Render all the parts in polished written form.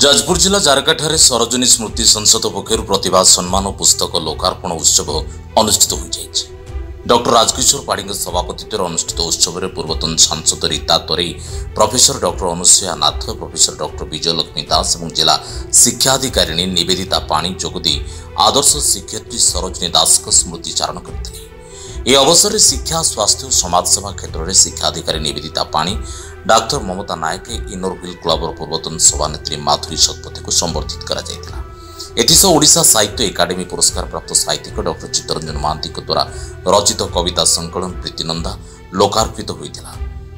जाजपुर जिला जारकाठारे सरोजिनी स्मृति संसद पक्षर प्रतिभा सम्मान पुस्तक लोकार्पण उत्सव अनुष्ठित हो जाइए। डॉक्टर राजकिशोर पाढ़ी सभापतित्व अनुष्ठित उत्सव में पूर्वतन सांसद रीता तोरई, प्रोफेसर डॉक्टर अनुसुया नाथ, प्रोफेसर डॉक्टर विजयलक्ष्मी दास और जिला शिक्षाधिकारी निवेदिता पाणी जोगदी आदर्श शिक्षयित्री सरोजिनी दास स्मृतिचारण करते। यह अवसर में शिक्षा, स्वास्थ्य और समाजसेवा क्षेत्र में शिक्षाधिकारी निवेदिता पाणी, डाक्टर ममता नायक, इनोर व्हील क्लब पूर्वतन सभानेत्री माधुरी शतपथी को संबर्धित करा। ओडिशा साहित्य एकाडेमी पुरस्कार प्राप्त साहित्यिक डॉक्टर चित्तरंजन महांती द्वारा रचित कविता संकलन प्रीतिनंदा लोकार्पित होता।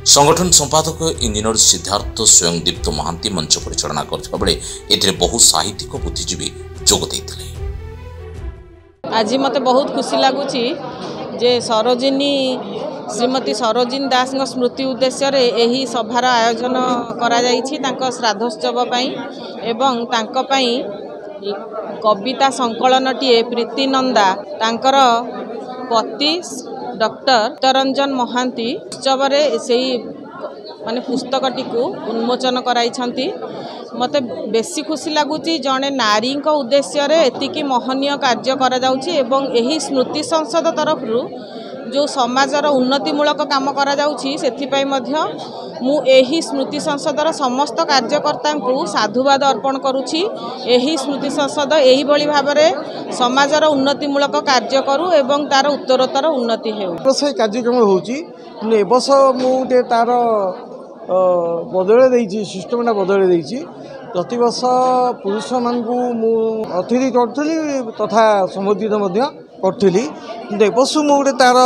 संगठन संपादक इंजीनियर सिद्धार्थ स्वयंदीप्त महांती मंच परिचालना करथिबा बेले एथिरे बहु साहित्यिक बुद्धिजीवी जोग देइथिले। आज मते बहुत खुशी लगुची जे सरोजिनी श्रीमती सरोजिनी दास स्मृति उद्देश्य रे एही सभार आयोजन करा जाइछि तांको श्राद्धोत्सव पई एवं तांको पई कविता संकलनटीए प्रीतिनंदा तांकर पति डॉक्टर चित्तरंजन महांती उत्सव रे सेही माने पुस्तकटी को उन्मोचन कराइछंती। मते बेसी खुशी लगुची जने नारी उद्देश्य रे एतिकी महनीय कार्य करा जाउची एवं एही स्मृति संसद तरफ जो समाजर उन्नतिमूलक काम करा जाउची सेथिपाई मध्य मु एही स्मृति संसदर समस्त कार्यकर्ता को साधुवाद अर्पण करुछि। एही स्मृति संसद एही बळी भाबरे समाजर उन्नतिमूलक कार्य करू एवं तार उत्तरोत्तर उन्नति हेउ। से कार्यक्रम होउची ए बस मु तार बदले देइछि, सिस्टमटा बदले देइछि। प्रति वर्ष पुरुष मानकु मु अतिथि करथली तथा संबोधित मध्य करथली, किंतु ए वर्ष मु तार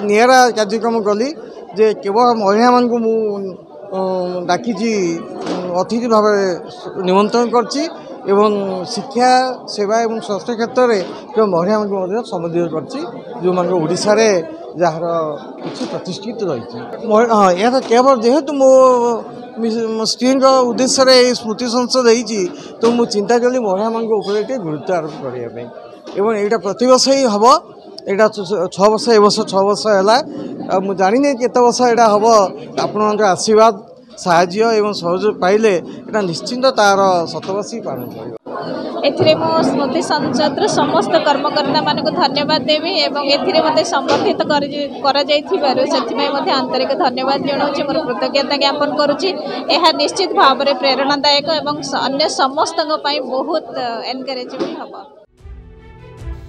नियारा कार्यक्रम कली जे केवल महिला मानकु मु डाकिछि, अतिथि भाव निमंत्रण करछि एवं शिक्षा सेवा एवं स्वास्थ्य क्षेत्र में केवल महिला मानकु संबोधित करछि जो मान ओडिशा रे जार किसी प्रतिष्ठित रही। हाँ, यह केवल जेहेतु मो स्त्री उद्देश्य स्मृति संसद होती तो मुझे चिंता कली महिला मान गुरुत्व आरोप करने एवं यहाँ प्रति वर्ष ही हम यहाँ 6 वर्ष ए वर्ष 6 वर्ष है। मुझे जानी केत वर्ष यहाँ हम आपण आशीर्वाद साहाय्य एवं सहयोग पाइले यहाँ निश्चिंत तार 7 वर्ष ही पालन कर। एथिरे मो स्मृति संसद समस्त कर्मकर्ता मानक धन्यवाद देवी एवं एथिरे मते संबर्धित करा जाइथिबारु सेथिमै मते आंतरिक धन्यवाद जणाउछि, मोर कृतज्ञता ज्ञापन करूछि। एहा निश्चित भाव में प्रेरणादायक एवं अन्य समस्तक पई बहुत एनकरेजेबल हबो।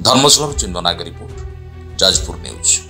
धर्मशाला चिन्मनाग रिपोर्ट, जाजपुर न्यूज।